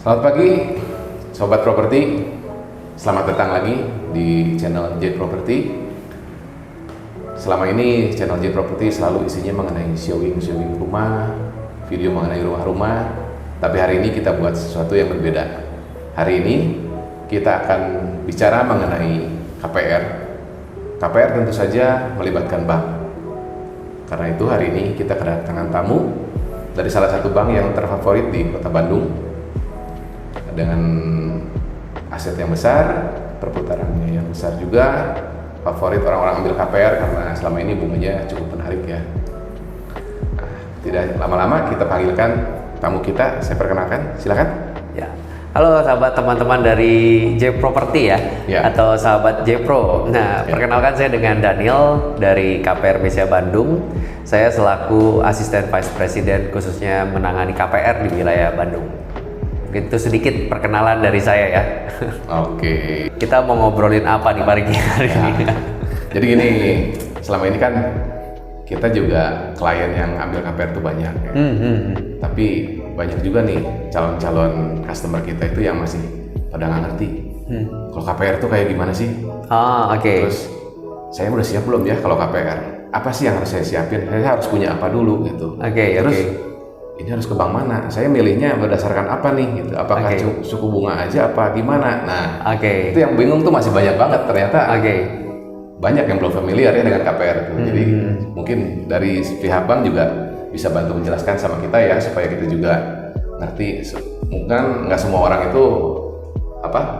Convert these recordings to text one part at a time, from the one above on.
Selamat pagi, Sobat Properti. Selamat datang lagi di channel J Property. Selama ini channel J Property selalu isinya mengenai showing rumah, video mengenai rumah-rumah. Tapi hari ini kita buat sesuatu yang berbeda. Hari ini kita akan bicara mengenai KPR. KPR tentu saja melibatkan bank. Karena itu hari ini kita kedatangan tamu dari salah satu bank yang terfavorit di Kota Bandung dengan aset yang besar, perputarannya yang besar juga, favorit orang-orang ambil KPR karena selama ini bunganya cukup menarik ya. Nah, tidak lama-lama kita panggilkan tamu kita, saya perkenalkan, silakan. Ya. Halo sahabat teman-teman dari J Property ya, atau sahabat J Pro. Nah, perkenalkan saya dengan Daniel dari KPR BCA Bandung. Saya selaku Asisten Vice President khususnya menangani KPR di wilayah Bandung. Itu sedikit perkenalan dari saya ya. Oke. Kita mau ngobrolin apa nih hari ini? Jadi gini, selama ini kan kita juga klien yang ambil KPR itu banyak ya. Tapi banyak juga nih calon-calon customer kita itu yang masih pada nggak ngerti. Kalau KPR itu kayak gimana sih? Oke. Terus saya udah siap belum ya kalau KPR? Apa sih yang harus saya siapin? Saya harus punya apa dulu gitu. Terus ini harus ke bank mana? Saya milihnya berdasarkan apa nih gitu? Apakah suku bunga aja apa gimana? Nah, itu yang bingung tuh masih banyak banget ternyata. Banyak yang belum familiar ya dengan KPR itu. Jadi mungkin dari pihak bank juga bisa bantu menjelaskan sama kita ya supaya kita juga ngerti. Mungkin nggak semua orang itu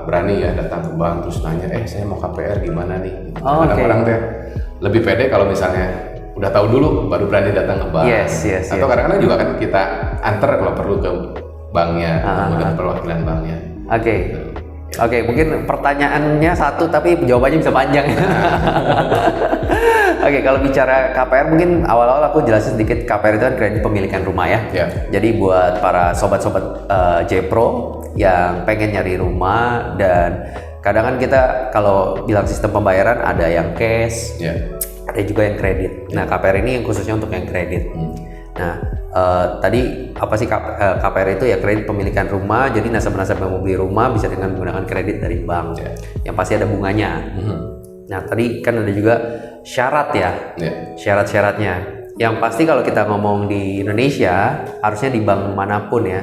berani ya datang ke bank terus nanya, saya mau KPR gimana nih? Kadang-kadang teh lebih pede kalau misalnya udah tahu dulu baru berani datang ke bank. Atau kadang-kadang juga kan kita antar kalau perlu ke banknya, dengan perwakilan banknya. Oke, mungkin pertanyaannya satu tapi jawabannya bisa panjang. Oke, kalau bicara KPR mungkin awal-awal aku jelasin sedikit. KPR itu kan kredit pemilikan rumah ya. Jadi buat para sobat-sobat J Pro yang pengen nyari rumah, dan kadang kan kita kalau bilang sistem pembayaran ada yang cash, ada juga yang kredit. Nah, KPR ini yang khususnya untuk yang kredit. Nah, tadi apa sih KPR itu ya? Kredit pemilikan rumah. Jadi nasabah-nasabah yang mau beli rumah bisa dengan menggunakan kredit dari bank. Yang pasti ada bunganya. Nah, tadi kan ada juga syarat ya. Syarat-syaratnya. Yang pasti kalau kita ngomong di Indonesia, harusnya di bank manapun ya,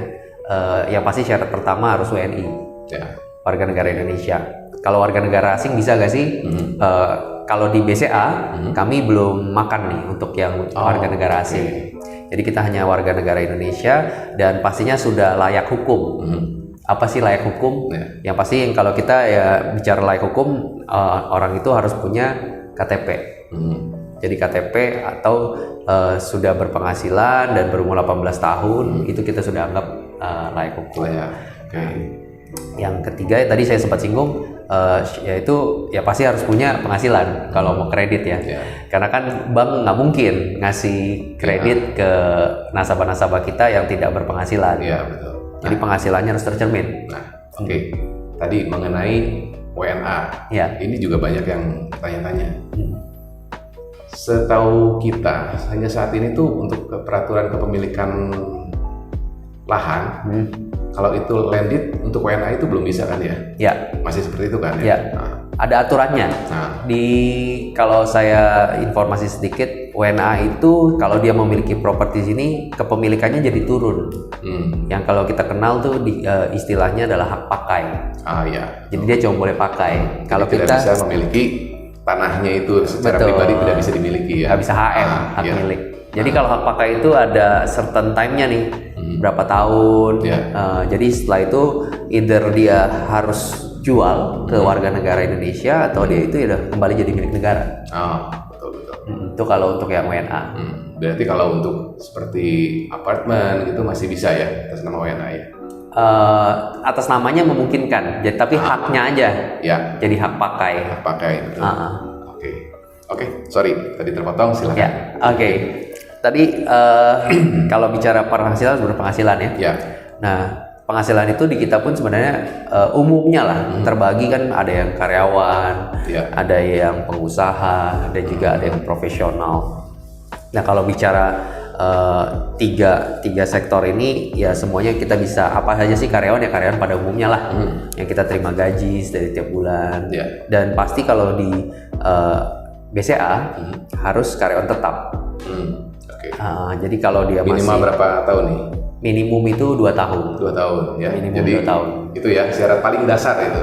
yang pasti syarat pertama harus WNI. Warga negara Indonesia. Kalau warga negara asing bisa gak sih? Kalau di BCA, kami belum makan nih untuk yang warga negara asing. Jadi kita hanya warga negara Indonesia dan pastinya sudah layak hukum. Apa sih layak hukum? Yang pasti kalau kita ya bicara layak hukum, orang itu harus punya KTP. Jadi KTP atau sudah berpenghasilan dan berumur 18 tahun, itu kita sudah anggap layak hukum. Yang ketiga tadi saya sempat singgung, yaitu ya pasti harus punya penghasilan kalau mau kredit ya. Karena kan bank nggak mungkin ngasih kredit ke nasabah-nasabah kita yang tidak berpenghasilan. Betul. Jadi penghasilannya harus tercermin. Tadi mengenai WNA, ini juga banyak yang tanya-tanya. Setahu kita hanya saat ini tuh untuk peraturan kepemilikan lahan, kalau itu landed untuk WNA itu belum bisa kan ya? Masih seperti itu kan ya? Ada aturannya. Kalau saya informasi sedikit, WNA itu kalau dia memiliki properti sini, kepemilikannya jadi turun. Yang kalau kita kenal tuh istilahnya adalah hak pakai. Jadi dia cuma boleh pakai. Kalau kita tidak bisa memiliki tanahnya itu secara pribadi, tidak bisa dimiliki ya? Nggak bisa HM, hak milik. Jadi kalau hak pakai itu ada certain time-nya nih, berapa tahun. Jadi setelah itu either dia harus jual ke warga negara Indonesia atau dia itu udah kembali jadi milik negara. Betul. Itu kalau untuk yang WNA. Berarti kalau untuk seperti apartemen gitu masih bisa ya atas nama WNA ya? Atas namanya memungkinkan, tapi haknya aja. Jadi hak pakai. Hak pakai, betul. Oke, sorry tadi terpotong, silakan. Tadi kalau bicara penghasilan, berpenghasilan ya. Nah, penghasilan itu di kita pun sebenarnya umumnya lah terbagi kan, ada yang karyawan, ada yang pengusaha, dan juga ada yang profesional. Nah, kalau bicara tiga sektor ini ya semuanya kita bisa apa saja sih karyawan ya karyawan pada umumnya lah yang kita terima gaji dari tiap bulan dan pasti kalau di BCA harus karyawan tetap. Jadi kalau dia minimal berapa tahun nih? Minimum itu 2 tahun. 2 tahun ya. Minimum Jadi 2 tahun. Itu ya syarat paling dasar itu.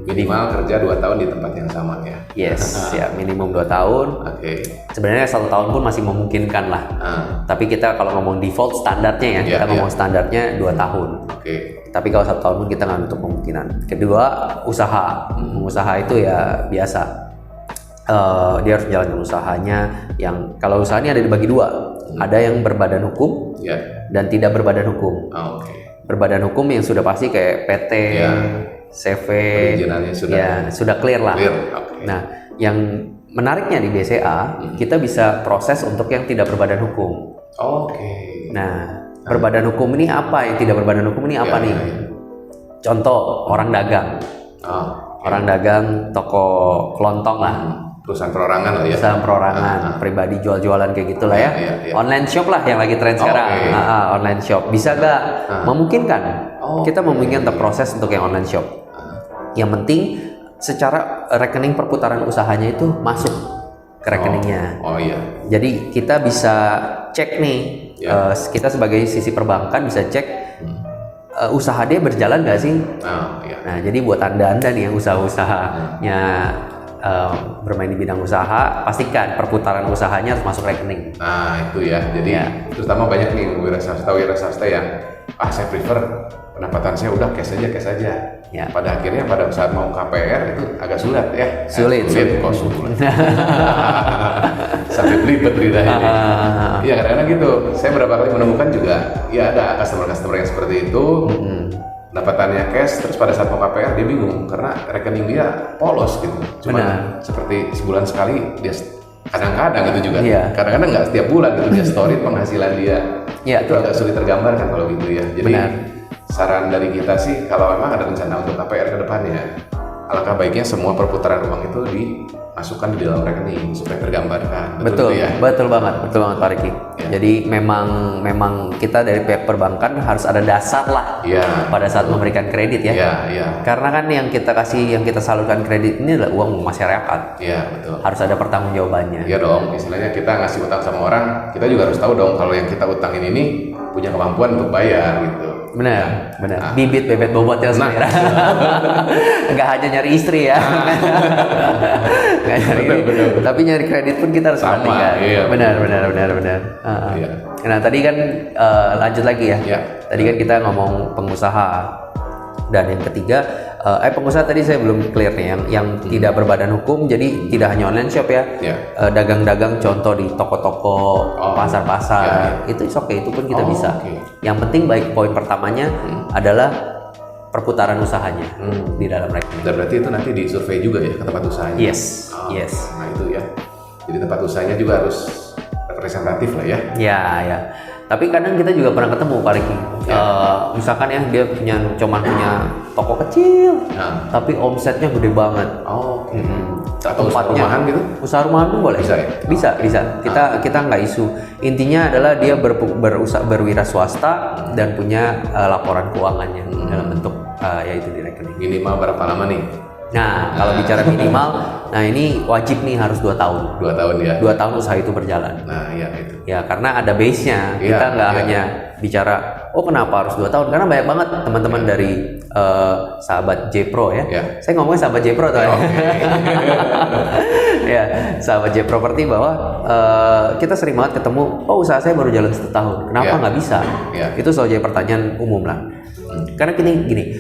Minimal kerja 2 tahun di tempat yang sama ya. Yes, ya minimum 2 tahun. Sebenarnya 1 tahun pun masih memungkinkan lah. Tapi kita kalau ngomong default standarnya ya, kita ngomong standarnya 2 tahun. Tapi kalau 1 tahun pun kita nggak nutup kemungkinan. Kedua, usaha. Usaha itu ya biasa. Dia harus jalankan usahanya yang kalau usahanya ada dibagi 2. Ada yang berbadan hukum dan tidak berbadan hukum. Berbadan hukum yang sudah pasti kayak PT, CV, sudah clear lah. Nah, yang menariknya di BCA kita bisa proses untuk yang tidak berbadan hukum. Nah, berbadan hukum ini apa? Yang tidak berbadan hukum ini apa nih? Contoh orang dagang, orang dagang toko kelontong lah. Perusahaan perorangan lah ya. Perusahaan perorangan, pribadi jual-jualan kayak gitulah ya. Online shop lah yang lagi tren sekarang. Online shop bisa gak? Memungkinkan. Kita memungkinkan proses untuk yang online shop. Yang penting secara rekening perputaran usahanya itu masuk ke rekeningnya. Jadi kita bisa cek nih. Kita sebagai sisi perbankan bisa cek usaha dia berjalan gak sih? Nah, jadi buat anda-anda nih yang usaha-usahanya bermain di bidang usaha, pastikan perputaran usahanya harus masuk rekening. Nah itu ya, jadi terutama banyak nih wira swasta yang saya prefer pendapatan saya udah cash aja. Pada akhirnya pada saat mau KPR itu agak sulit ya. Sulit. Sampai belibet lidahnya. Iya kadang-kadang gitu. Saya berapa kali menemukan juga, ya ada customer yang seperti itu. Pendapatannya cash, terus pada saat mau KPR dia bingung karena rekening dia polos gitu. Cuma seperti sebulan sekali dia kadang-kadang itu juga. Kadang-kadang nggak setiap bulan gitu dia story penghasilan dia. Itu agak sulit tergambarkan kalau gitu ya. Jadi saran dari kita sih kalau memang ada rencana untuk KPR ke depannya, alangkah baiknya semua perputaran uang itu dimasukkan di dalam rekening supaya tergambarkan. Betul banget Pak Riki. Jadi memang kita dari pihak perbankan harus ada dasar lah pada saat memberikan kredit ya. Karena kan yang kita salurkan kredit ini adalah uang masyarakat. Harus ada pertanggungjawabannya. Iya dong, istilahnya kita ngasih utang sama orang, kita juga harus tahu dong kalau yang kita utangin ini punya kemampuan untuk bayar gitu. Benar. Bibit bebet bobot yang sebenarnya. Nggak hanya nyari istri ya. Nggak nyari tapi nyari kredit pun kita harus perhatikan. Benar. Nah tadi kan lanjut lagi ya. Tadi kan kita ngomong pengusaha dan yang ketiga pengusaha tadi saya belum clear nih yang tidak berbadan hukum, jadi tidak hanya online shop ya. Dagang-dagang contoh di toko-toko, pasar-pasar itu itu pun kita bisa. Yang penting baik poin pertamanya adalah perputaran usahanya di dalam rekening. Dan berarti itu nanti disurvei juga ya ke tempat usahanya. Yes. Nah itu ya. Jadi tempat usahanya juga harus representatif lah ya. Ya. Tapi kadang kita juga pernah ketemu Pak Riki. Misalkan ya dia cuma punya toko kecil, tapi omsetnya gede banget. Atau usaha rumahan gitu? Usaha rumahan pun boleh. Bisa. Kita nggak isu. Intinya adalah dia berwira swasta dan punya laporan keuangannya dalam bentuk yaitu di rekening. Minimal berapa lama nih? Nah, kalau bicara minimal, ini wajib nih harus 2 tahun. 2 tahun ya? 2 tahun usaha itu berjalan. Nah, iya itu. Ya, karena ada base-nya. Kita nggak hanya bicara, kenapa harus 2 tahun? Karena banyak banget teman-teman dari sahabat J-Pro ya. Saya ngomongnya sahabat J-Pro tuh ya. Sahabat J-Property bahwa kita sering banget ketemu, usaha saya baru jalan 1 tahun. Kenapa nggak bisa? Itu selalu jadi pertanyaan umum lah. Karena gini,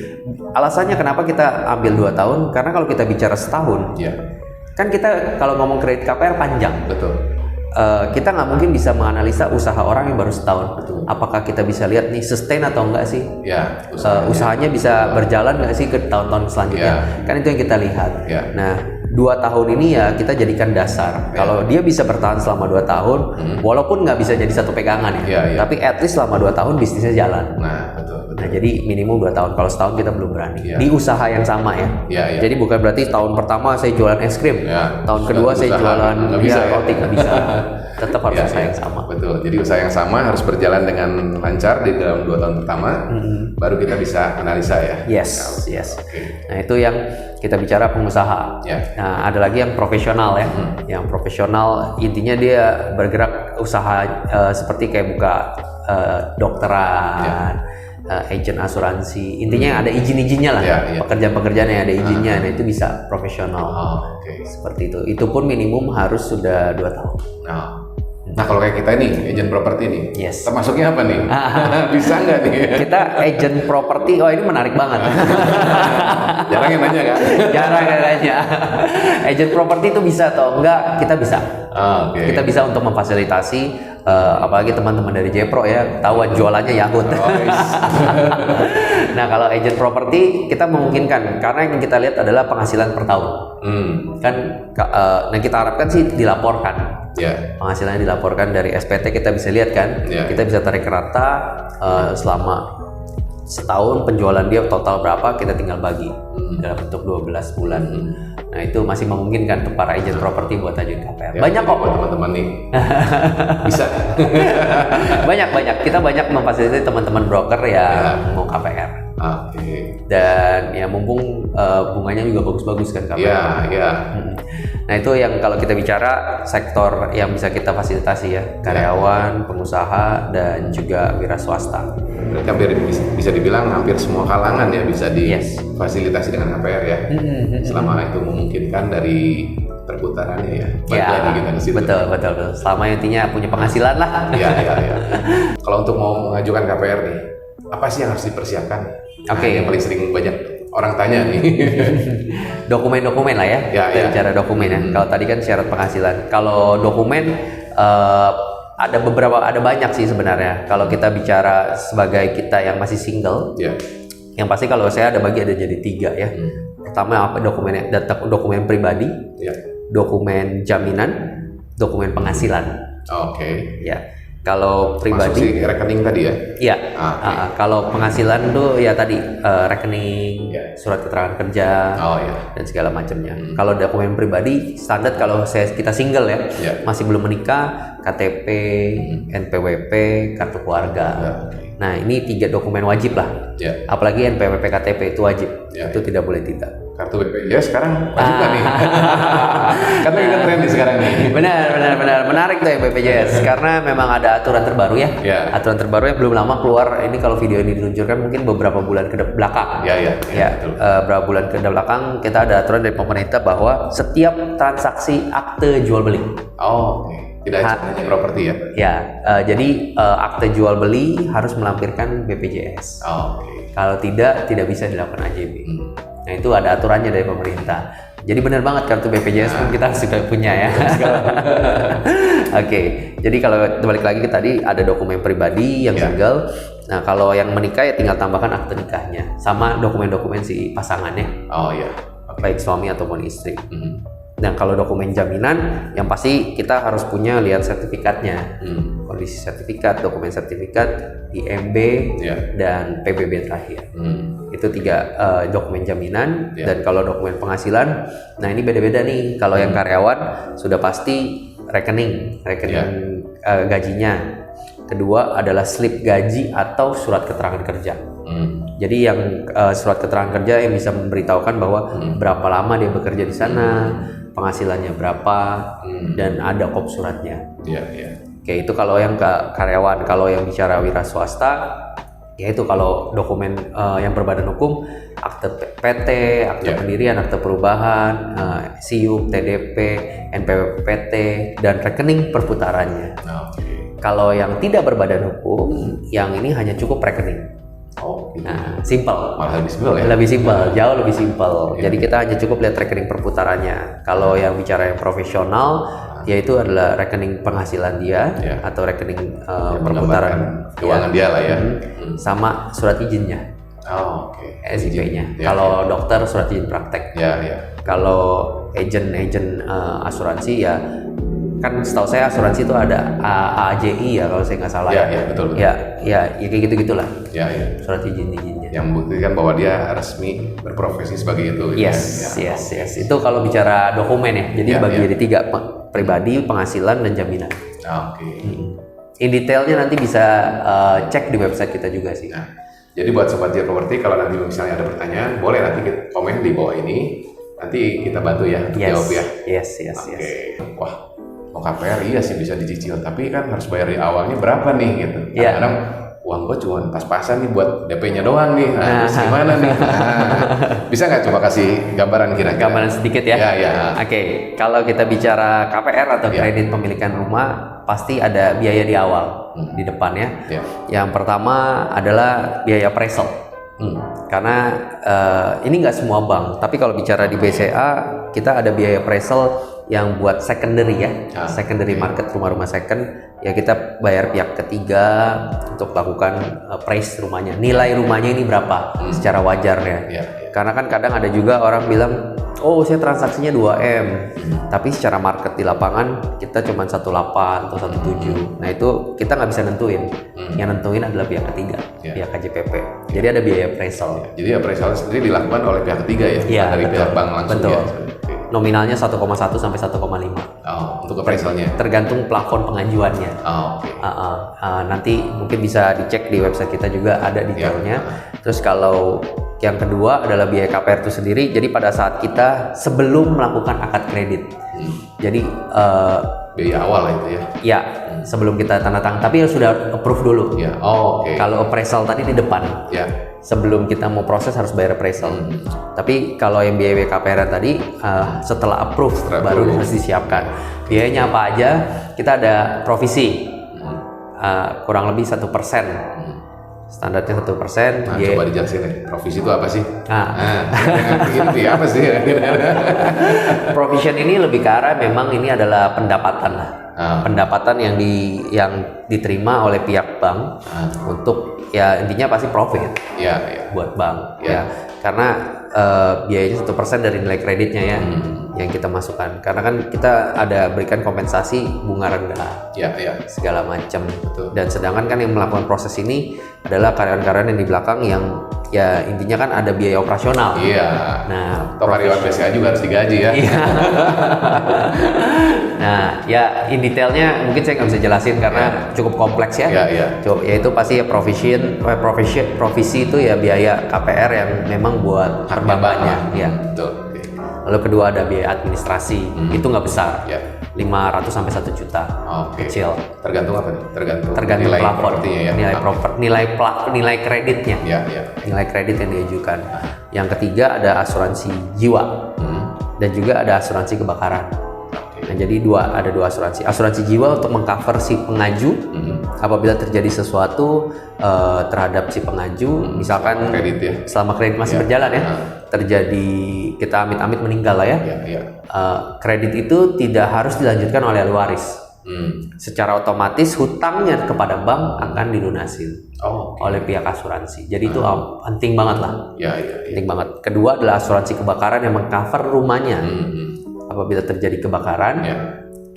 alasannya kenapa kita ambil 2 tahun, karena kalau kita bicara setahun, kan kita kalau ngomong kredit KPR panjang. Betul. Kita nggak mungkin bisa menganalisa usaha orang yang baru setahun. Apakah kita bisa lihat nih sustain atau enggak sih? Usahanya bisa berjalan nggak sih ke tahun-tahun selanjutnya? Kan itu yang kita lihat. Nah, 2 tahun ini ya kita jadikan dasar. Kalau dia bisa bertahan selama 2 tahun, walaupun nggak bisa jadi satu pegangan tapi at least selama 2 tahun bisnisnya jalan. Nah, betul. Nah, jadi minimum 2 tahun. Kalau setahun kita belum berani. Di usaha yang sama ya. Jadi bukan berarti tahun pertama saya jualan es krim, tahun kedua saya jualan roti, nggak bisa. Tetap harus usaha yang sama. betul. Jadi usaha yang sama harus berjalan dengan lancar di dalam 2 tahun pertama, baru kita bisa analisa ya. Yes, yes. Oke. Nah itu yang kita bicara pengusaha. Ya. Nah ada lagi yang profesional ya. Yang profesional intinya dia bergerak usaha seperti kayak buka dokteran, agent asuransi. Intinya ada izin-izinnya lah. Pekerjaan-pekerjaan yang ada izinnya. Nah itu bisa profesional. Oke. Seperti itu. Itu pun minimum harus sudah 2 tahun. Nah kalau kayak kita nih, agent properti nih, Yes. termasuknya apa nih? Bisa nggak nih? Kita agent properti, oh ini menarik banget. Jarang yang nanya kan? Jarang yang nanya. Agent properti itu bisa atau enggak? Kita bisa. Oke. Kita bisa untuk memfasilitasi, apalagi teman-teman dari Jepro ya, tahuan jualannya Yakult. Nah kalau agent properti kita memungkinkan, karena yang kita lihat adalah penghasilan per tahun. Kan, nah kita harapkan sih dilaporkan. Penghasilannya dilaporkan dari SPT, kita bisa lihat kan, kita bisa tarik rata selama setahun penjualan dia total berapa, kita tinggal bagi dalam bentuk 12 bulan. Nah itu masih memungkinkan untuk para agent properti buat ajuin KPR. Banyak kok buat teman-teman nih. Bisa. banyak. Kita banyak memfasilitasi teman-teman broker yang mau KPR. Dan ya mumpung bunganya juga bagus-bagus kan KPR. Nah itu yang kalau kita bicara sektor yang bisa kita fasilitasi ya, karyawan, pengusaha, dan juga wira swasta. Berarti hampir bisa dibilang hampir semua kalangan ya bisa difasilitasi dengan KPR ya. Selama itu memungkinkan dari perputarannya ya. Kita di situ. Betul. Selama intinya punya penghasilan lah. Iya. Kalau untuk mau mengajukan KPR nih, apa sih yang harus dipersiapkan? Yang paling sering banyak orang tanya nih. Dokumen-dokumen lah ya. Kita bicara dokumen ya. Kalau tadi kan syarat penghasilan. Kalau dokumen ada banyak sih sebenarnya. Kalau kita bicara sebagai kita yang masih single, yang pasti kalau saya ada jadi 3 ya. Pertama apa dokumennya? Dokumen pribadi, dokumen jaminan, dokumen penghasilan. Ya. Kalau pribadi, masuk rekening tadi ya? Iya. Kalau penghasilan tuh ya tadi rekening, surat keterangan kerja, dan segala macamnya. Kalau dokumen pribadi standar kalau kita single ya, masih belum menikah, KTP, NPWP, kartu keluarga. Nah ini 3 dokumen wajib lah. Apalagi NPWP, KTP itu wajib. Itu tidak boleh tidak. Kartu BPJS sekarang wajib kan nih? Karena itu tren nih sekarang nih. Benar. Menarik tuh ya BPJS. Karena memang ada aturan terbaru ya. Aturan terbaru yang belum lama keluar. Ini kalau video ini diluncurkan mungkin beberapa bulan ke belakang. Beberapa bulan ke belakang kita ada aturan dari pemerintah bahwa setiap transaksi akte jual beli. Tidak hanya properti ya? Jadi akte jual beli harus melampirkan BPJS. Kalau tidak bisa dilakukan AJB. Nah itu ada aturannya dari pemerintah. Jadi benar banget kartu BPJS pun kita sudah punya ya. Jadi kalau balik lagi ke tadi ada dokumen pribadi yang single. Nah kalau yang menikah ya tinggal tambahkan akte nikahnya sama dokumen-dokumen si pasangannya. Baik suami ataupun istri. Nah kalau dokumen jaminan yang pasti kita harus punya lihat sertifikatnya, kondisi sertifikat, dokumen sertifikat, IMB dan PBB terakhir. Itu 3 dokumen jaminan. Dan kalau dokumen penghasilan, nah ini beda-beda nih. Kalau yang karyawan sudah pasti rekening gajinya. Kedua adalah slip gaji atau surat keterangan kerja. Jadi yang surat keterangan kerja yang bisa memberitahukan bahwa berapa lama dia bekerja di sana, penghasilannya berapa, dan ada kop suratnya. Oke, itu kalau yang ke karyawan. Kalau yang bicara wira swasta, yaitu kalau dokumen yang berbadan hukum, akte PT, akte pendirian, akte perubahan, SIUP, TDP, NPWP, dan rekening perputarannya. Kalau yang tidak berbadan hukum, yang ini hanya cukup rekening. Nah, simple. Malah lebih simpel ya? Lebih simpel, jauh lebih simpel. Jadi kita hanya cukup lihat rekening perputarannya. Kalau yang bicara yang profesional, yaitu adalah rekening penghasilan dia atau rekening perputaran keuangan dia lah ya. Sama surat izinnya. SIP-nya. Kalau dokter surat izin praktek. Kalau agent asuransi ya kan setahu saya asuransi itu ada AAJI ya kalau saya nggak salah. Betul. Ya kayak gitu-gitulah. Surat izinnya. Yang membuktikan bahwa dia resmi berprofesi sebagai itu. Yes. Itu kalau bicara dokumen ya. Jadi bagi jadi 3, pribadi, penghasilan, dan jaminan. in detailnya nanti bisa cek di website kita juga sih. Nah, jadi buat Sobat Jet Property, kalau nanti misalnya ada pertanyaan, boleh nanti komen di bawah ini. Nanti kita bantu ya untuk jawab ya. Yes. Oke. Wah, mau KPR iya sih bisa dicicil, tapi kan harus bayar di awalnya berapa nih gitu. Kadang-kadang uang gue cuma pas-pasan nih buat DP-nya doang nih. Nah, terus gimana nih? Bisa nggak coba kasih gambaran kira-kira? Gambaran sedikit ya. Ya. Oke, kalau kita bicara KPR atau kredit pemilikan rumah, pasti ada biaya di awal di depannya. Yang pertama adalah biaya appraisal. Karena ini nggak semua bank, tapi kalau bicara di BCA kita ada biaya appraisal yang buat secondary ya, secondary market rumah-rumah second ya, kita bayar pihak ketiga untuk lakukan appraise rumahnya, nilai rumahnya ini berapa secara wajarnya. Karena kan kadang ada juga orang bilang, oh saya transaksinya 2M, tapi secara market di lapangan kita cuma 18 atau 17. Nah itu kita nggak bisa nentuin. Yang nentuin adalah pihak ketiga, pihak KJPP. Jadi ada biaya appraisal. Jadi appraisal sendiri dilakukan oleh pihak ketiga ya, dari pihak bank langsung. Betul. Nominalnya 1,1 sampai 1,5. Untuk appraisalnya? Tergantung plafon pengajuannya. Nanti mungkin bisa dicek di website kita juga ada detailnya. Terus kalau yang kedua adalah biaya KPR itu sendiri. Jadi pada saat kita sebelum melakukan akad kredit. Jadi biaya awal itu ya? Ya, sebelum kita tanda tangan. Tapi sudah approve dulu. Kalau appraisal tadi di depan. Sebelum kita mau proses harus bayar appraisal. Tapi kalau yang biaya KPR tadi setelah approve baru harus disiapkan. Biayanya apa aja? Kita ada provisi kurang lebih 1%. Standarnya 1%. Coba dijelasin deh, provisi itu apa sih? Ini apa sih? Provision ini lebih ke arah memang ini adalah pendapatan lah. Pendapatan yang diterima oleh pihak bank untuk ya intinya pasti profit buat bank karena biayanya 1% dari nilai kreditnya ya yang kita masukkan, karena kan kita ada berikan kompensasi bunga rendah segala macam. Dan sedangkan kan yang melakukan proses ini adalah karyawan-karyawan yang di belakang yang ya intinya kan ada biaya operasional. Nah, karyawan BCA juga harus digaji ya. Nah, ya in detailnya mungkin saya nggak bisa jelasin karena cukup kompleks ya. Yaitu pasti ya provisi itu ya biaya KPR yang memang buat perbankannya. Lalu kedua ada biaya administrasi, itu nggak besar, 500 sampai 1 juta, kecil. Tergantung apa nih? Tergantung nilai plafon, ya? nilai kreditnya, nilai kredit yang diajukan. Yang ketiga ada asuransi jiwa dan juga ada asuransi kebakaran. Nah, jadi ada dua asuransi. Asuransi jiwa untuk mengcover si pengaju apabila terjadi sesuatu terhadap si pengaju, misalkan kredit selama kredit masih berjalan ya, terjadi kita amit-amit meninggal lah ya. Kredit itu tidak harus dilanjutkan oleh ahli waris. Secara otomatis hutangnya kepada bank akan dilunasin oleh pihak asuransi. Jadi itu penting banget lah. Penting banget. Kedua adalah asuransi kebakaran yang mengcover rumahnya. Apabila terjadi kebakaran,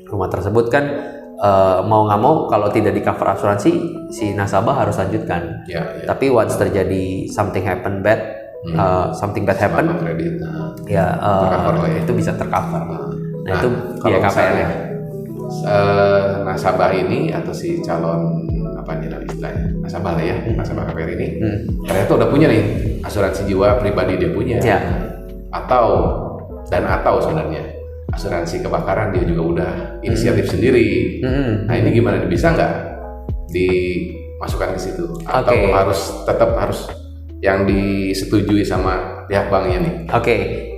rumah tersebut kan mau nggak mau kalau tidak di cover asuransi, si nasabah harus lanjutkan. Tapi once terjadi something bad happen, itu bisa tercover. Nah itu biaya KPR-nya. Nasabah ini atau si calon apa nih istilahnya nasabah lah ya, nasabah KPR ini ternyata udah punya nih asuransi jiwa pribadi dia punya, atau sebenarnya asuransi kebakaran dia juga udah inisiatif sendiri. Nah ini gimana? Bisa nggak dimasukkan ke situ? Atau tetap harus yang disetujui sama pihak banknya nih?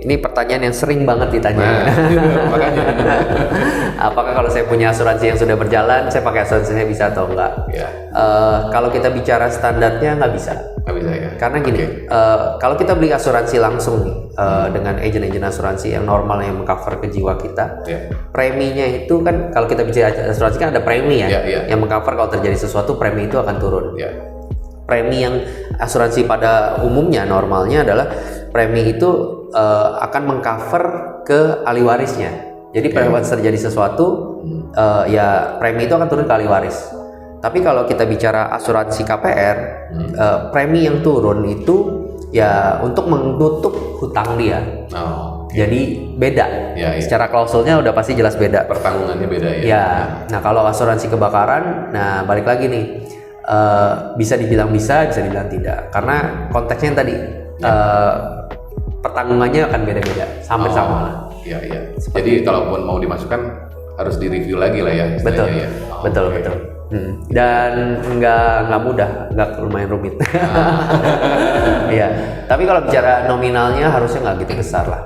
Ini pertanyaan yang sering banget ditanya. Makanya. Apakah kalau saya punya asuransi yang sudah berjalan, saya pakai asuransinya bisa atau enggak? Kalau kita bicara standarnya nggak bisa. Nggak bisa ya? Karena gini, kalau kita beli asuransi langsung nih, dengan agen-agen asuransi yang normal yang mengcover ke jiwa kita, preminya itu kan kalau kita bicara asuransi kan ada premi yang mengcover kalau terjadi sesuatu, premi itu akan turun. Premi yang asuransi pada umumnya normalnya adalah premi itu akan mengcover ke ahli warisnya. Jadi pada saat terjadi sesuatu, ya premi itu akan turun ke ahli waris. Tapi kalau kita bicara asuransi KPR, premi yang turun itu ya untuk menutup hutang dia. Oh, jadi beda. Ya. Secara klausulnya udah pasti jelas beda. Pertanggungannya beda ya. Ya. Nah kalau asuransi kebakaran, nah balik lagi nih, bisa dibilang bisa dibilang tidak. Karena konteksnya yang tadi, pertanggungannya akan beda-beda, hampir sama lah. Iya. Jadi kalaupun mau dimasukkan harus direview lagi lah ya. Betul. Ya. Betul. Dan nggak mudah, nggak lumayan rumit. Iya. Tapi kalau bicara nominalnya harusnya nggak gitu besar lah.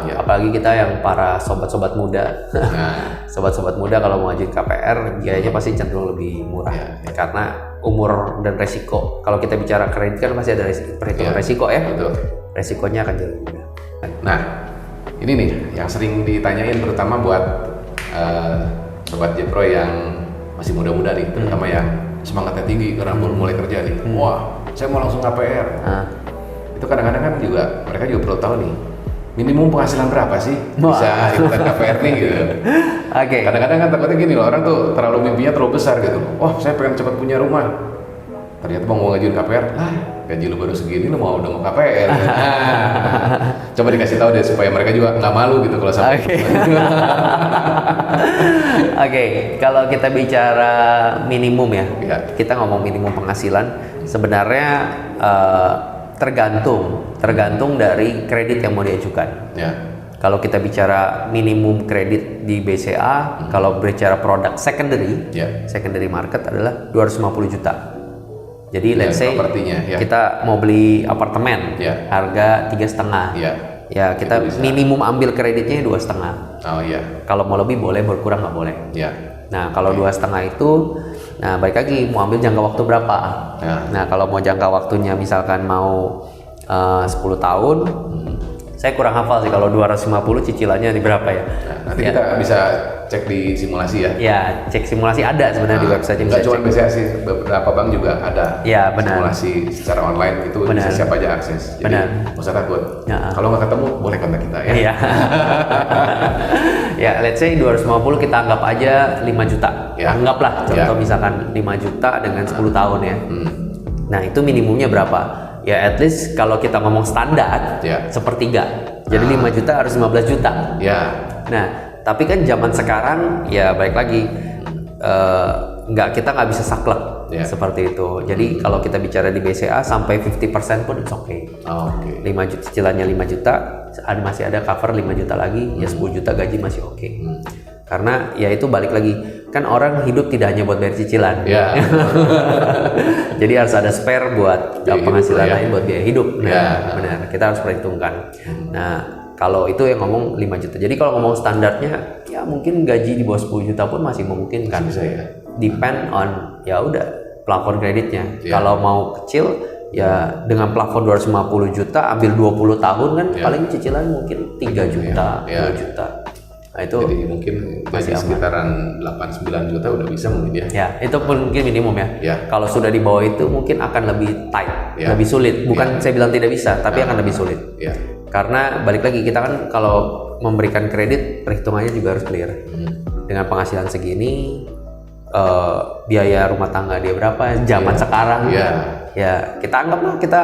Ya. Apalagi kita yang para sobat-sobat muda, sobat-sobat muda kalau mau ajuin KPR, biayanya pasti cenderung lebih murah. Ya. Karena umur dan resiko. Kalau kita bicara kredit kan pasti ada perhitungan resiko ya. Betul. Resikonya akan jauh lebih mudah. Nah, ini nih yang sering ditanyain terutama buat sobat Jepro yang masih muda-muda nih, terutama yang semangatnya tinggi karena baru mulai kerja nih. Wah, saya mau langsung KPR. Itu kadang-kadang kan juga mereka juga perlu tahu nih, minimum penghasilan berapa sih bisa ikutan KPR nih gitu. Oke. Kadang-kadang kan takutnya gini loh, orang tuh terlalu mimpinya terlalu besar gitu. Wah, saya pengen cepat punya rumah. Ternyata mau ngajuin KPR, gaji lu baru segini, lu udah mau KPR. Coba dikasih tahu deh supaya mereka juga nggak malu gitu kalau sampai. Oke, kalau kita bicara minimum ya, kita ngomong minimum penghasilan, sebenarnya tergantung dari kredit yang mau diajukan. Ya. Kalau kita bicara minimum kredit di BCA, kalau bicara produk secondary market adalah 250 juta. Jadi let's say kita mau beli apartemen, harga 3,5. Ya kita minimum ambil kreditnya 2,5. Oh iya. Kalau mau lebih boleh, berkurang nggak boleh. Ya. Nah kalau 2,5 itu, nah balik lagi mau ambil jangka waktu berapa? Nah kalau mau jangka waktunya misalkan mau 10 tahun, saya kurang hafal sih kalau 250 cicilannya di berapa ya. Nanti kita bisa cek di simulasi ya. Ya, cek simulasi ada sebenarnya di website. Nggak cuma BCA sih, beberapa bank juga ada. Ya, benar. Simulasi secara online itu bisa siapa aja akses. Jadi nggak usah takut. Kalau nggak ketemu boleh kontak kita ya. Iya. Ya, let's say 250 kita anggap aja 5 juta. Anggaplah contoh misalkan 5 juta dengan 10 tahun ya. Nah, itu minimumnya berapa? Ya at least kalau kita ngomong standar sepertiga. Jadi 5 juta harus 15 juta. Nah, tapi kan zaman sekarang ya balik lagi kita nggak bisa saklek seperti itu. Jadi kalau kita bicara di BCA sampai 50% pun it's okay. 5 juta cicilannya 5 juta, masih ada cover 5 juta lagi, ya 10 juta gaji masih oke. Karena ya itu balik lagi, kan orang hidup tidak hanya buat bayar cicilan. Jadi harus ada spare buat penghasilan lain buat biaya hidup. Benar, kita harus perhitungkan. Nah, kalau itu yang ngomong 5 juta. Jadi kalau ngomong standarnya ya mungkin gaji di bawah 10 juta pun masih memungkinkan. Depend on ya udah plafon kreditnya. Kalau mau kecil ya dengan plafon 250 juta ambil 20 tahun kan paling cicilan mungkin 3 juta, 2 juta. Nah, itu jadi mungkin masih sekitaran 8-9 juta udah bisa mungkin ya. Ya, itu pun mungkin minimum ya. Kalau sudah di bawah itu mungkin akan lebih tight, lebih sulit. Bukan saya bilang tidak bisa, tapi akan lebih sulit. Karena balik lagi kita kan kalau memberikan kredit perhitungannya juga harus clear. Dengan penghasilan segini, biaya rumah tangga dia berapa? Zaman sekarang, ya kita anggaplah kita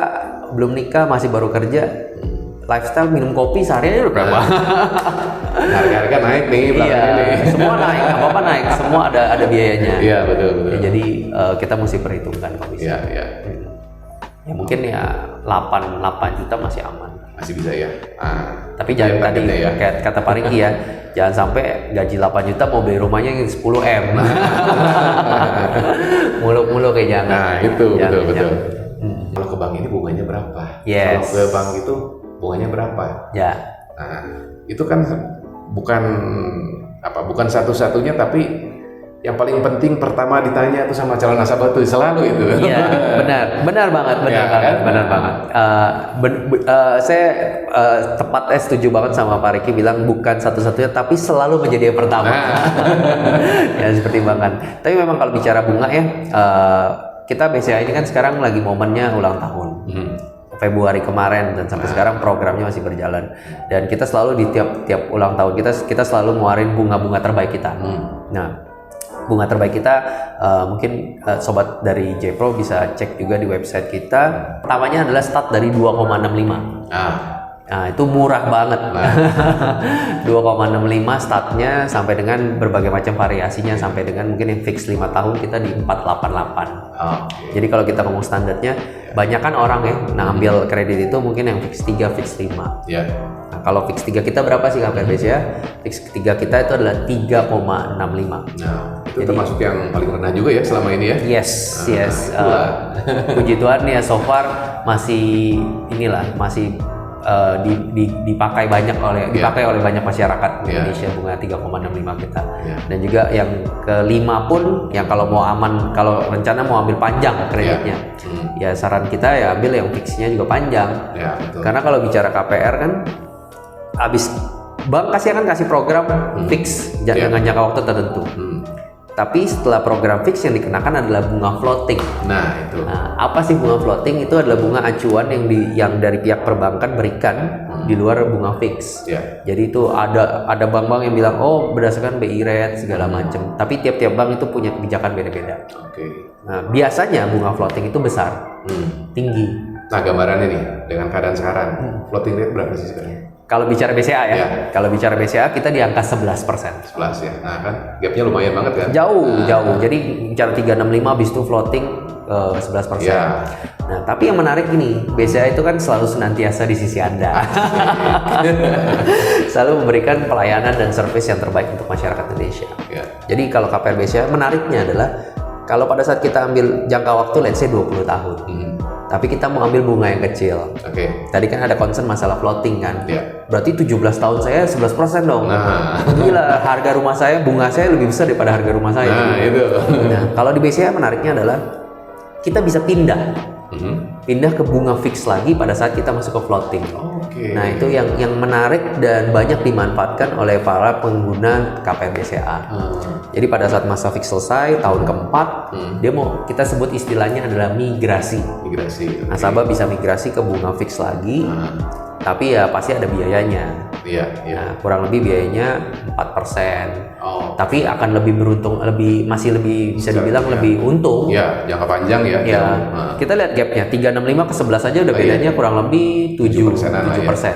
belum nikah masih baru kerja. Lifestyle minum kopi seharian udah berapa? Harga-harga naik nih, semua naik, apa-apa naik, semua ada biayanya. Iya, betul. Ya, jadi kita mesti perhitungkan kondisi. Ya mungkin ya 8 juta masih aman. Masih bisa ya. Tapi jangan tadi kayak kata Pak Riki ya, jangan sampai gaji 8 juta mau beli rumahnya 10 M. Mulu-mulu kayak jangan. Nah, itu betul. Kalau ke bank ini bunganya berapa? Kalau ke bank itu bunganya berapa? Nah, itu kan bukan satu-satunya, tapi yang paling penting pertama ditanya itu sama calon nasabah tuh selalu itu. Iya, benar banget. Saya tepatnya setuju banget sama Pak Riki bilang bukan satu-satunya, tapi selalu menjadi yang pertama. Ya seperti banget. Tapi memang kalau bicara bunga ya, kita BCA ini kan sekarang lagi momennya ulang tahun. Februari kemarin dan sampai sekarang programnya masih berjalan, dan kita selalu di tiap ulang tahun kita selalu ngeluarin bunga-bunga terbaik kita. Nah, bunga terbaik kita mungkin sobat dari J-Pro bisa cek juga di website kita. Pertamanya adalah start dari 2,65. Nah, itu murah banget. 2,65 startnya sampai dengan berbagai macam variasinya sampai dengan mungkin yang fix 5 tahun kita di 488. Jadi kalau kita ngomong standarnya, banyak kan orang ya ambil kredit itu mungkin yang fix 3, fix 5. Nah, kalau fix 3 kita berapa sih KPR BCA? Fix 3 kita itu adalah 3,65. Nah, itu jadi, termasuk yang paling rendah juga ya selama ini ya? Yes. Puji Tuhan ya, so far masih dipakai oleh banyak masyarakat Indonesia bunga 3,65 kita. Dan juga yang kelima pun yang kalau mau aman, kalau rencana mau ambil panjang kreditnya, ya saran kita ya ambil yang fixnya juga panjang. Karena kalau bicara KPR kan habis bank kasih program fix dengan jangka waktu tertentu. Tapi setelah program fix yang dikenakan adalah bunga floating. Nah, itu. Nah, apa sih bunga floating? Itu adalah bunga acuan yang dari pihak perbankan berikan di luar bunga fix. Jadi itu ada bank-bank yang bilang berdasarkan BI rate segala macam. Tapi tiap-tiap bank itu punya kebijakan beda-beda. Nah, biasanya bunga floating itu besar, tinggi. Nah, gambarannya nih dengan keadaan sekarang, floating rate berapa sih sekarang? Kalau bicara BCA ya, kalau bicara BCA kita di angka 11%. 11 ya, nah kan gapnya lumayan banget kan? Jauh. Jadi bicara 365 habis itu floating 11%. Nah, tapi yang menarik ini, BCA itu kan selalu senantiasa di sisi Anda. Selalu memberikan pelayanan dan service yang terbaik untuk masyarakat Indonesia. Jadi kalau KPR BCA menariknya adalah kalau pada saat kita ambil jangka waktu let's say 20 tahun. Tapi kita mau ambil bunga yang kecil. Tadi kan ada concern masalah floating kan. Berarti 17 tahun saya 11% dong. Gila, harga rumah saya, bunga saya lebih besar daripada harga rumah saya. Nah, kalau di BCA menariknya adalah kita bisa pindah ke bunga fix lagi pada saat kita masuk ke floating. Nah, itu yang menarik dan banyak dimanfaatkan oleh para pengguna KPR BCA. Jadi pada saat masa fix selesai tahun keempat, dia mau kita sebut istilahnya adalah migrasi. Nasabah bisa migrasi ke bunga fix lagi. Tapi ya pasti ada biayanya. Nah, kurang lebih biayanya 4%. Tapi akan lebih beruntung, masih lebih bisa dibilang lebih untung. Jangka panjang ya. Kita lihat gapnya 365 ke 11 aja udah bedanya kurang lebih 7%.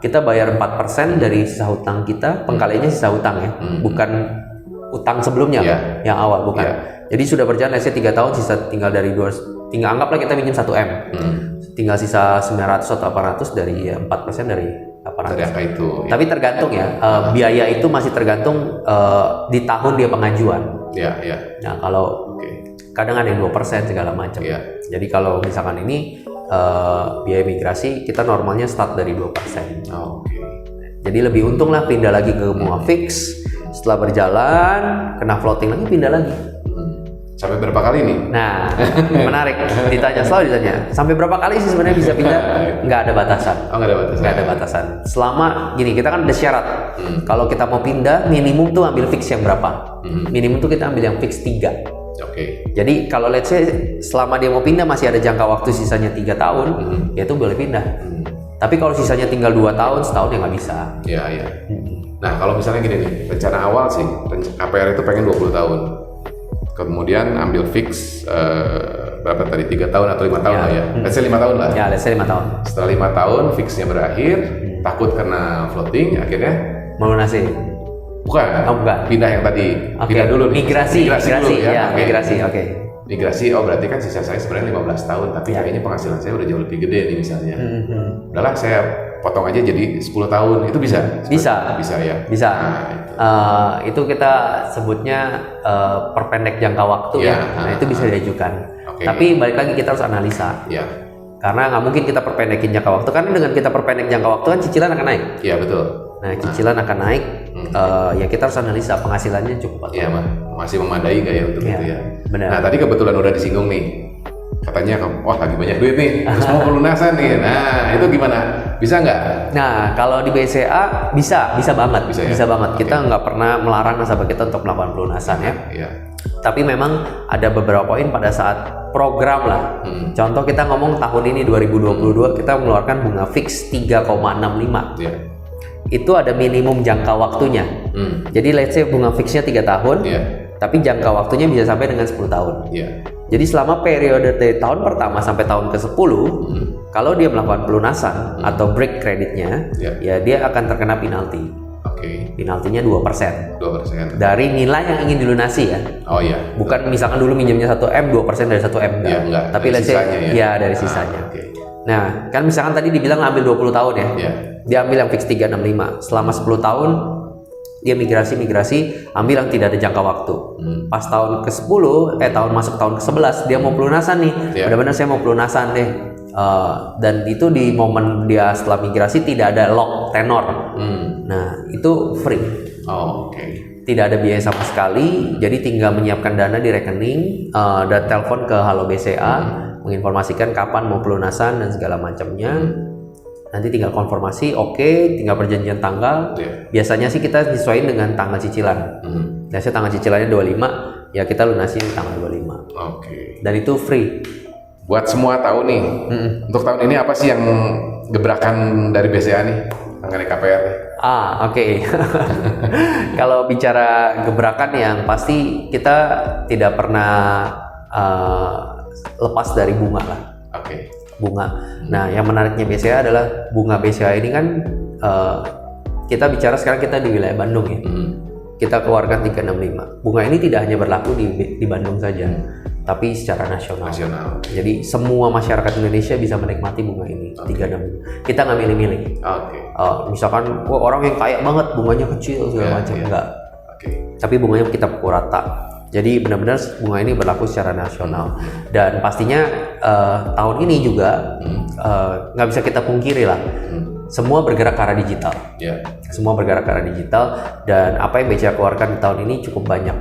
Kita bayar 4% dari sisa hutang kita, pengkaliannya sisa hutang ya, bukan utang sebelumnya yang awal, bukan. Jadi sudah berjalan let's say 3 tahun, sisa tinggal anggaplah kita minjem 1M. Tinggal sisa 900 atau 800 dari 4% dari 800. Dari angka itu. Tapi tergantung biaya itu masih tergantung di tahun dia pengajuan. Nah, kalau kadang ada yang 2% segala macam. Jadi kalau misalkan ini biaya migrasi kita normalnya start dari 2%. Jadi lebih untung lah pindah lagi ke bunga fix. Setelah berjalan kena floating lagi, pindah lagi. Sampai berapa kali nih? Nah, menarik. Selalu ditanya. Sampai berapa kali sih sebenarnya bisa pindah? Nggak ada batasan. Nggak ada batasan. Selama gini, kita kan ada syarat. Kalau kita mau pindah, minimum tuh ambil fix yang berapa? Minimum tuh kita ambil yang fix 3. Jadi kalau let's say selama dia mau pindah masih ada jangka waktu sisanya 3 tahun, ya itu boleh pindah. Tapi kalau sisanya tinggal 2 tahun, setahun ya nggak bisa. Nah, kalau misalnya gini nih, rencana awal sih, KPR itu pengen 20 tahun. Kemudian ambil fix berapa tadi, 3 tahun atau 5 tahun lah ya. Let's say 5 tahun lah. Let's say 5 tahun. Setelah 5 tahun fixnya berakhir, takut kena floating, akhirnya melunasi. Bukan. Pindah yang tadi. Pindah dulu. Migrasi dulu ya. Migrasi. Migrasi, berarti kan sisa saya sebenarnya 15 tahun, tapi kayaknya penghasilan saya udah jauh lebih gede nih misalnya. Udahlah saya potong aja jadi 10 tahun, itu bisa? Bisa ya? Bisa. Itu kita sebutnya perpendek jangka waktu ya. Nah, itu bisa diajukan. Tapi balik lagi kita harus analisa. Karena nggak mungkin kita perpendekin jangka waktu, karena dengan kita perpendek jangka waktu kan cicilan akan naik. Betul. Nah, cicilan akan naik. Ya kita harus analisa penghasilannya cukup atau masih memadai nggak ya untuk itu ya. Benar. Nah, tadi kebetulan udah disinggung nih. Katanya, lagi banyak duit nih, terus mau pelunasan nih. Nah, itu gimana? Bisa nggak? Nah, kalau di BCA bisa banget. Bisa banget. Kita nggak pernah melarang nasabah kita untuk melakukan pelunasan ya. Tapi memang ada beberapa poin pada saat program lah. Contoh kita ngomong tahun ini 2022 kita mengeluarkan bunga fix 3,65. Itu ada minimum jangka waktunya. Jadi let's say bunga fixnya 3 tahun. Tapi jangka waktunya bisa sampai dengan 10 tahun. Iya. Jadi selama periode dari tahun pertama sampai tahun ke-10, kalau dia melakukan pelunasan atau break kreditnya, ya dia akan terkena penalti. Oke. Penaltinya 2%. 2%. Dari nilai yang ingin dilunasi ya. Oh iya. Bukan misalkan dulu minjemnya 1M, 2% dari 1M enggak. Iya, enggak. Tapi Dari let's say sisanya ya? ya dari sisanya. Oke. Nah, kan misalkan tadi dibilang ambil 20 tahun ya. Iya. Dia ambil yang fix 365. Selama 10 tahun dia migrasi, ambil yang tidak ada jangka waktu. Pas tahun ke-10, tahun masuk tahun ke-11 dia mau pelunasan nih. Benar-benar saya mau pelunasan deh. Dan itu di momen dia setelah migrasi tidak ada lock tenor. Nah, itu free. Oh, oke. Tidak ada biaya sama sekali, jadi tinggal menyiapkan dana di rekening dan telepon ke Halo BCA menginformasikan kapan mau pelunasan dan segala macamnya. Nanti tinggal konfirmasi, oke, tinggal perjanjian tanggal. Biasanya sih kita sesuaiin dengan tanggal cicilan. Biasanya tanggal cicilannya 25, ya kita lunasi di tanggal 25. Oke. Dan itu free. Buat semua tahu nih, untuk tahun ini apa sih yang gebrakan dari BCA nih mengenai KPR? Oke. Kalau bicara gebrakan yang pasti kita tidak pernah lepas dari bunga lah. Oke. Bunga. Nah, yang menariknya BCA adalah bunga BCA ini kan kita bicara sekarang kita di wilayah Bandung ya. Kita keluarkan 365. Bunga ini tidak hanya berlaku di Bandung saja, tapi secara nasional. Jadi semua masyarakat Indonesia bisa menikmati bunga ini 365. Kita nggak milih-milih. Misalkan orang yang kaya banget bunganya kecil segala macam enggak. Tapi bunganya kita pukul rata. Jadi benar-benar bunga ini berlaku secara nasional. Dan pastinya tahun ini juga nggak bisa kita pungkiri lah. Semua bergerak ke arah digital. Semua bergerak ke arah digital dan apa yang BCA keluarkan di tahun ini cukup banyak.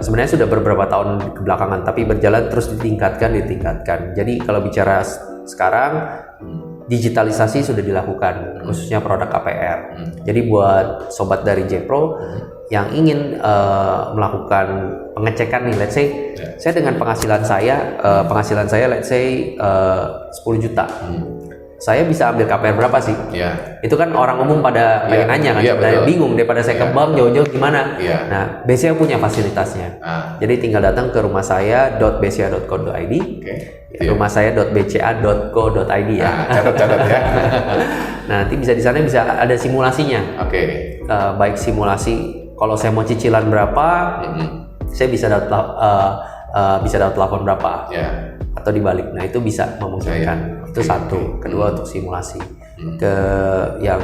Sebenarnya sudah beberapa tahun kebelakangan, tapi berjalan terus ditingkatkan. Jadi kalau bicara sekarang, digitalisasi sudah dilakukan, khususnya produk KPR. Jadi buat sobat dari J-Pro yang ingin melakukan pengecekan nih, let's say, saya dengan penghasilan saya let's say 10 juta. Saya bisa ambil KPR berapa sih? Itu kan orang umum pada pengen nanya kan, bingung daripada saya ke bank jauh-jauh gimana. Nah, BCA punya fasilitasnya. Jadi tinggal datang ke rumah saya .bca.co.id, rumah saya .bca.co.id ya. Catat ya. Nah, nanti bisa di sana bisa ada simulasinya. Baik simulasi kalau saya mau cicilan berapa, saya bisa dapat plafon berapa. Atau dibalik, nah itu bisa memungkinkan. Itu satu. Kedua untuk simulasi. Yang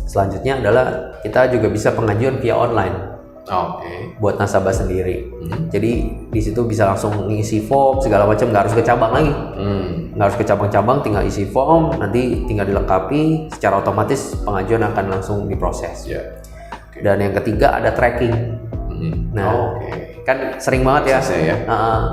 selanjutnya adalah kita juga bisa pengajuan via online. Buat nasabah sendiri. Jadi di situ bisa langsung ngisi form segala macam, nggak harus ke cabang lagi. Nggak harus ke cabang-cabang, tinggal isi form, nanti tinggal dilengkapi, secara otomatis pengajuan akan langsung diproses. Dan yang ketiga ada tracking. Nah, kan sering banget ya.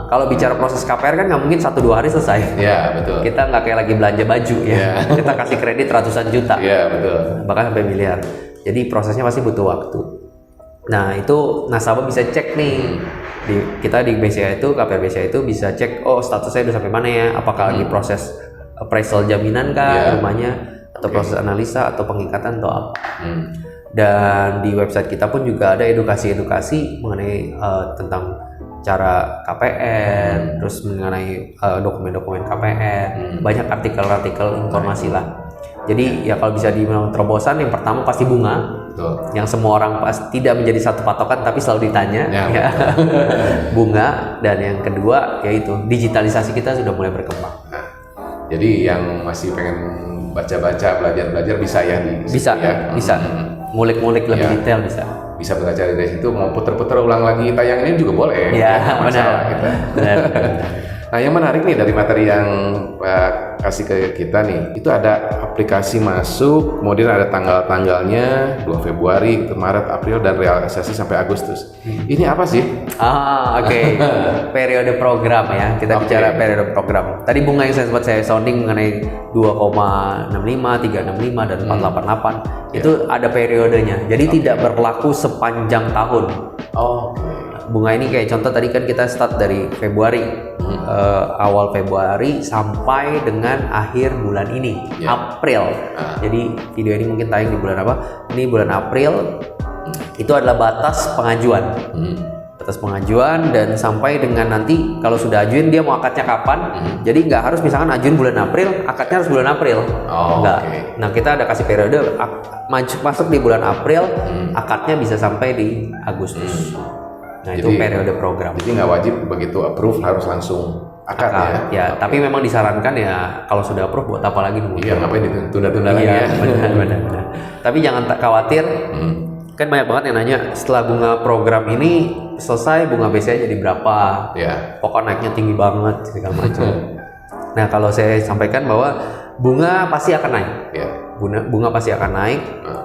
Kalau bicara proses KPR kan nggak mungkin 1-2 hari selesai. Betul. Kita nggak kayak lagi belanja baju ya. Kita kasih kredit ratusan juta. Betul. Bahkan sampai miliar. Jadi prosesnya pasti butuh waktu. Nah, itu nasabah bisa cek nih. Kita di BCA itu, KPR BCA itu bisa cek, status saya udah sampai mana ya? Apakah lagi proses appraisal jaminan kah rumahnya, atau proses analisa atau pengikatan atau apa? Dan di website kita pun juga ada edukasi mengenai tentang cara KPR, terus mengenai dokumen-dokumen KPR, banyak artikel-artikel informasi lah. Jadi ya kalau bisa dibilang terobosan, yang pertama pasti bunga, yang semua orang pasti tidak menjadi satu patokan tapi selalu ditanya, bunga. Dan yang kedua yaitu digitalisasi kita sudah mulai berkembang. Jadi yang masih pengen baca-baca, belajar bisa ya bisa. Ngulik-ngulik lebih detail bisa belajar dari situ, mau puter-puter ulang lagi tayang ini juga boleh. Masalah kita. Nah, yang menarik nih dari materi yang Pak kasih ke kita nih, itu ada aplikasi masuk, kemudian ada tanggal-tanggalnya 2 Februari, Maret, April, dan realisasi sampai Agustus. Ini apa sih? Periode program ya, kita bicara periode program. Tadi bunga yang sempat saya sounding mengenai 2,65, 365, dan 488 itu ada periodenya, jadi tidak berlaku sepanjang tahun. Bunga ini kayak contoh tadi kan kita start dari Februari, awal Februari sampai dengan akhir bulan ini, April. Jadi video ini mungkin tayang di bulan apa? Ini bulan April. Itu adalah batas pengajuan. atas pengajuan dan sampai dengan nanti kalau sudah ajuin dia mau akadnya kapan. Jadi nggak harus misalkan ajuin bulan April, akadnya harus bulan April. Nggak. Okay. Nah kita ada kasih periode masuk di bulan April, akadnya bisa sampai di Agustus. Nah itu periode program. Jadi nggak wajib begitu approve harus langsung akad ya. Ya, tapi memang disarankan ya kalau sudah approve buat apa lagi nunggu. Iya, ngapain ditunda-tunda lagi ya. Benar. Tapi jangan khawatir. Kan banyak banget yang nanya setelah bunga program ini selesai bunga BCA jadi berapa? Ya. Pokok naiknya tinggi banget segala macam. Nah kalau saya sampaikan bahwa bunga pasti akan naik. Ya. Bunga pasti akan naik,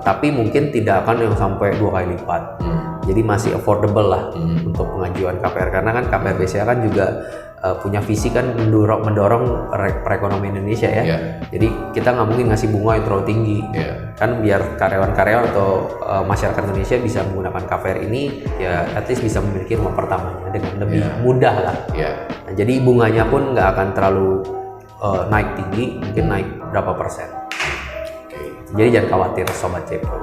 tapi mungkin tidak akan yang sampai 2 kali lipat. Jadi masih affordable lah untuk pengajuan KPR karena kan KPR BCA kan juga punya visi kan mendorong perekonomian Indonesia ya. Jadi kita nggak mungkin ngasih bunga yang terlalu tinggi. Kan biar karyawan-karyawan atau masyarakat Indonesia bisa menggunakan KPR ini ya at least bisa memiliki rumah pertamanya dengan lebih mudah lah. Nah, jadi bunganya pun nggak akan terlalu naik tinggi, mungkin naik berapa persen. Jadi jangan khawatir Sobat Jepro.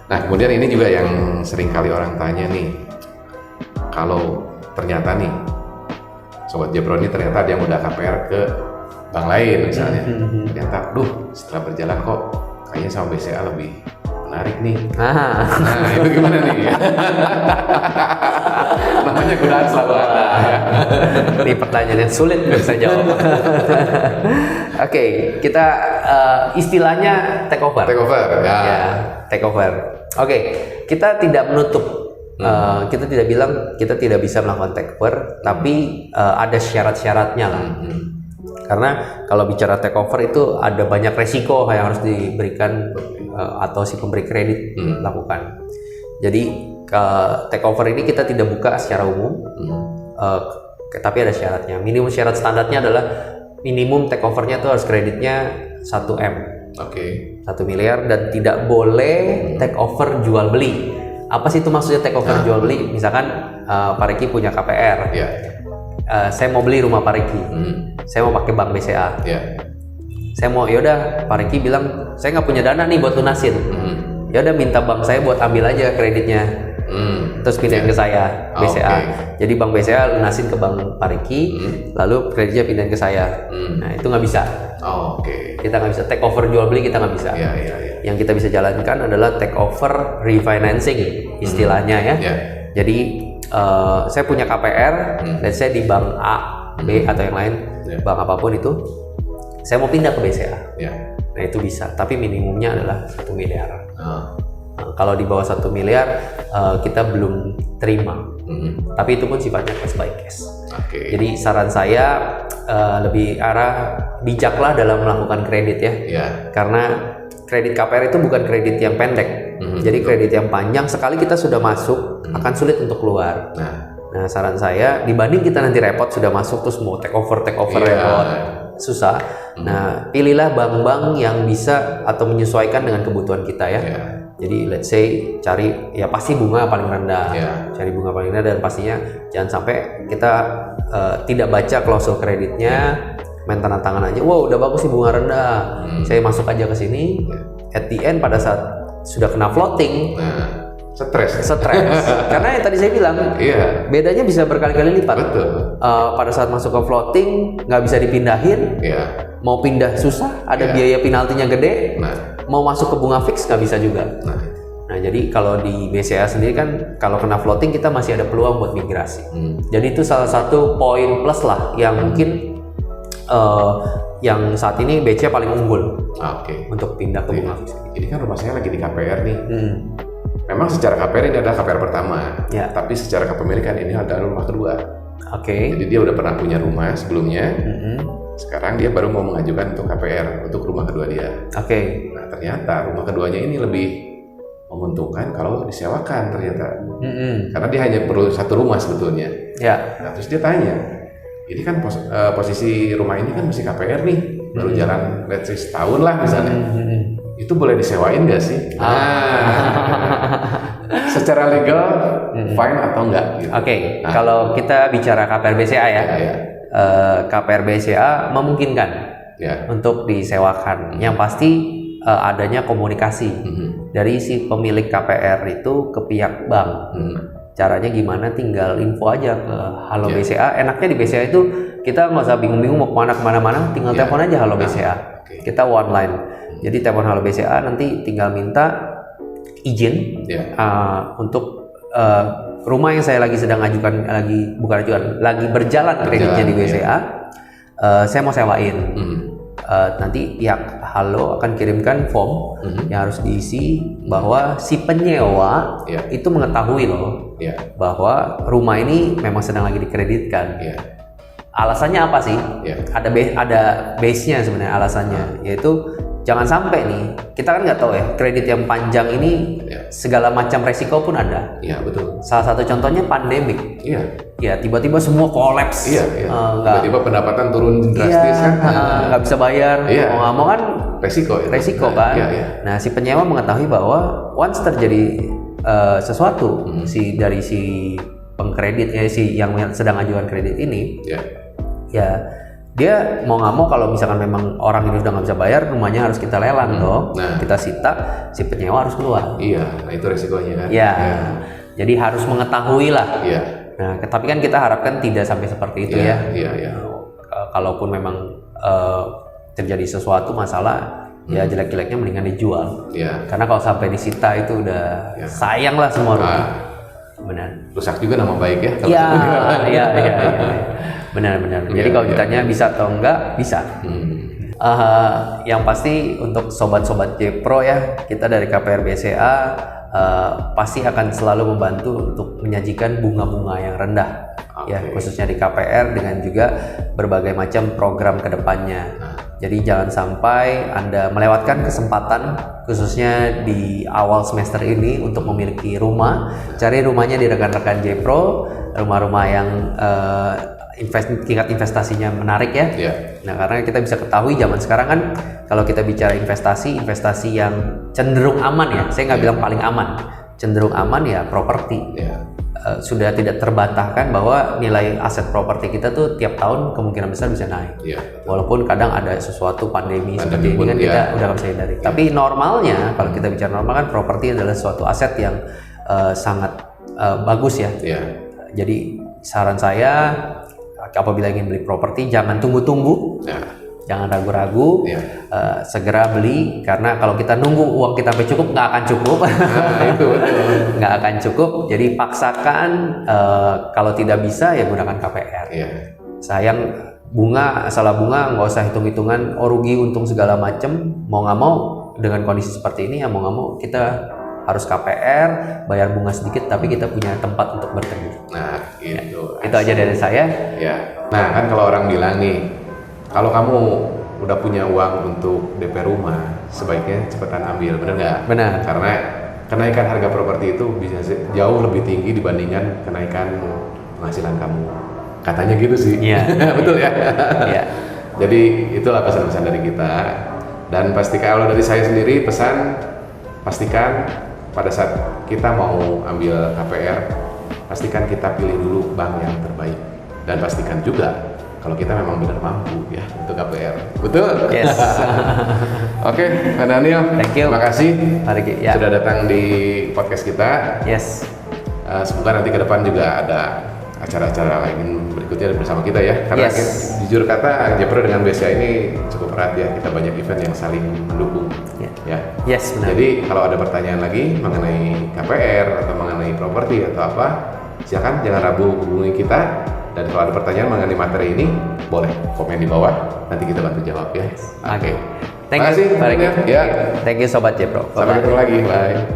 Nah kemudian ini juga yang sering kali orang tanya nih, kalau ternyata nih Sobat Jepro ini ternyata ada yang udah KPR ke bank lain misalnya, ternyata setelah berjalan kok kayaknya sama BCA lebih menarik nih. Nah itu gimana nih? Namanya godaan selalu ada ya. Ini pertanyaan yang sulit untuk saya jawab. Oke, kita istilahnya take over. Take over ya take over. Oke, kita tidak menutup. Kita tidak bilang kita tidak bisa melakukan take over, tapi ada syarat-syaratnya lah. Karena kalau bicara take over itu ada banyak resiko yang harus diberikan atau si pemberi kredit lakukan. Jadi take over ini kita tidak buka secara umum, tapi ada syaratnya. Minimum syarat standarnya adalah minimum take overnya itu harus kreditnya 1M. 1 miliar dan tidak boleh take over jual beli. Apa sih itu maksudnya take over jual beli? Misalkan Pak Riki punya KPR, saya mau beli rumah Pak Riki, saya mau pakai bank BCA, saya mau yaudah Pak Riki bilang saya nggak punya dana nih buat lunasin, yaudah minta bank saya buat ambil aja kreditnya, terus pindahin ke saya BCA. Jadi bank BCA lunasin ke bank Pak Riki, lalu kreditnya pindahin ke saya. Nah itu nggak bisa. Kita nggak bisa take over jual beli, kita nggak bisa. Yang kita bisa jalankan adalah take over refinancing istilahnya ya. Jadi saya punya KPR, let's say di bank A, B atau yang lain, bank apapun itu, saya mau pindah ke BCA. Nah itu bisa, tapi minimumnya adalah 1 miliar. Kalau di bawah 1 miliar kita belum terima, tapi itu pun sifatnya case by case. Jadi saran saya lebih arah bijaklah dalam melakukan kredit ya, karena kredit KPR itu bukan kredit yang pendek. Jadi kredit yang panjang sekali kita sudah masuk akan sulit untuk keluar. Nah saran saya dibanding kita nanti repot sudah masuk terus mau take over repot susah. Nah pilihlah bank-bank yang bisa atau menyesuaikan dengan kebutuhan kita ya. Jadi let's say cari ya pasti bunga paling rendah, cari bunga paling rendah dan pastinya jangan sampai kita tidak baca klausul kreditnya, main tanda tangan aja, wow udah bagus sih bunga rendah, saya masuk aja ke sini, at the end pada saat sudah kena floating, stres. Karena yang tadi saya bilang, bedanya bisa berkali-kali lipat. Pada saat masuk ke floating nggak bisa dipindahin, mau pindah susah, ada biaya penaltinya gede, mau masuk ke bunga fix nggak bisa juga. Nah jadi kalau di BCA sendiri kan kalau kena floating kita masih ada peluang buat migrasi. Jadi itu salah satu poin plus lah yang mungkin yang saat ini BCA paling unggul untuk pindah ke bunga fix. Ini kan rumah saya lagi di KPR nih. Memang secara KPR ini adalah KPR pertama, tapi secara kepemilikan ini adalah rumah kedua. Jadi dia udah pernah punya rumah sebelumnya. Sekarang dia baru mau mengajukan untuk KPR untuk rumah kedua dia. Nah ternyata rumah keduanya ini lebih menguntungkan kalau disewakan ternyata. Karena dia hanya perlu 1 rumah sebetulnya. Nah terus dia tanya, ini kan posisi rumah ini kan masih KPR nih, baru jalan let's say setahun lah misalnya. Itu boleh disewain nggak sih? Secara legal fine atau enggak? Gitu. Kalau kita bicara KPR BCA ya, KPR BCA memungkinkan untuk disewakan. Yang pasti adanya komunikasi dari si pemilik KPR itu ke pihak bank. Caranya gimana? Tinggal info aja ke Halo Iya. BCA. Enaknya di BCA itu kita nggak usah bingung-bingung mau kemana-mana, tinggal Iya. telepon aja Halo BCA. Oke. Kita one line. Jadi telepon Halo BCA, nanti tinggal minta izin Iya. untuk rumah yang saya lagi sedang ajukan, lagi berjalan kreditnya di BCA. Saya mau sewain. Nanti pihak Halo akan kirimkan form yang harus diisi bahwa si penyewa Iya. itu mengetahui loh Iya. bahwa rumah ini memang sedang lagi dikreditkan. Iya. Alasannya apa sih? Iya. Ada base-nya sebenarnya alasannya, yaitu jangan sampai nih, kita kan nggak tahu ya, kredit yang panjang ini Iya. segala macam resiko pun ada. Iya, betul. Salah satu contohnya pandemik. Iya. Ya tiba-tiba semua kolaps. Iya, iya. Nggak Tiba-tiba pendapatan turun drastis kan. nggak bisa bayar. Iya. Mau nggak mau kan Resiko itu. resiko Nah, kan. Iya, iya. Nah si penyewa mengetahui bahwa once terjadi sesuatu dari si pengkredit si yang sedang ajukan kredit ini, Iya. ya dia mau nggak mau kalau misalkan memang orang ini udah nggak bisa bayar, rumahnya harus kita lelang dong. Nah. Kita sita, si penyewa harus keluar. Iya, nah itu resikonya kan. Ya, Iya. jadi harus mengetahui lah. Iya. Nah, tapi kan kita harapkan tidak sampai seperti itu ya. Iya, iya. Kalaupun memang terjadi sesuatu masalah, ya jelek-jeleknya mendingan dijual. Iya. Karena kalau sampai disita itu udah sayang lah semua rumah. Benar. Rusak juga nama baik ya. kalau- Iya, iya, iya, iya. Benar-benar. Jadi Iya, kalau iya. ditanya bisa atau enggak, bisa. Yang pasti untuk sobat-sobat J-Pro ya, kita dari KPR BCA pasti akan selalu membantu untuk menyajikan bunga-bunga yang rendah, ya khususnya di KPR dengan juga berbagai macam program kedepannya. Jadi jangan sampai Anda melewatkan kesempatan khususnya di awal semester ini untuk memiliki rumah. Cari rumahnya di rekan-rekan J-Pro, rumah-rumah yang tingkat investasinya menarik ya. Iya. Nah, karena kita bisa ketahui zaman sekarang kan kalau kita bicara investasi yang cenderung aman ya. Saya nggak bilang paling aman, cenderung aman ya properti. Iya. Sudah tidak terbantahkan bahwa nilai aset properti kita tuh tiap tahun kemungkinan besar bisa naik. Iya. Walaupun kadang ada sesuatu pandemi seperti ini pun, kan ya. kita udah nggak bisa hindari. Tapi normalnya kalau kita bicara normal kan properti adalah suatu aset yang sangat bagus ya. Iya. Jadi saran saya apabila ingin beli properti jangan tunggu-tunggu, Nah, jangan ragu-ragu, Iya. segera beli karena kalau kita nunggu uang kita sampai cukup nggak akan cukup, itu betul. nggak akan cukup. Jadi paksakan, kalau tidak bisa ya gunakan KPR. Iya. Sayang salah bunga nggak usah hitung-hitungan, rugi untung segala macem. Mau nggak mau dengan kondisi seperti ini ya mau nggak mau kita harus KPR, bayar bunga sedikit tapi kita punya tempat untuk berteduh. Nah, gitu. Itu aja dari saya. Ya. Nah, kan kalau orang bilang nih, kalau kamu udah punya uang untuk DP rumah, sebaiknya cepetan ambil, bener nggak? Benar. Karena kenaikan harga properti itu bisa jauh lebih tinggi dibandingkan kenaikan penghasilan kamu. Katanya gitu sih. Iya. Betul ya? Iya. Jadi itulah pesan-pesan dari kita. Dan pastikan, kalau dari saya sendiri pesan, pastikan pada saat kita mau ambil KPR, pastikan kita pilih dulu bank yang terbaik. Dan pastikan juga kalau kita memang benar mampu ya untuk KPR. Betul? Yes. Oke, Pak Daniel. Thank you. Terima kasih Mari ya. sudah datang di podcast kita. Yes. Semoga nanti ke depan juga ada acara-acara lain berikutnya bersama kita ya. Karena Yes. jujur kata J-Pro dengan BCA ini cukup erat ya. Kita banyak event yang saling mendukung. Yeah. Ya. Yes, benar. Jadi kalau ada pertanyaan lagi mengenai KPR atau mengenai properti atau apa, silakan jangan ragu hubungi kita. Dan kalau ada pertanyaan mengenai materi ini, boleh komen di bawah. Nanti kita bantu jawab ya. Oke. Thank Terima kasih. you. Mari. Ya. Thank you Sobat J-Pro. Sampai ketemu lagi. Bye.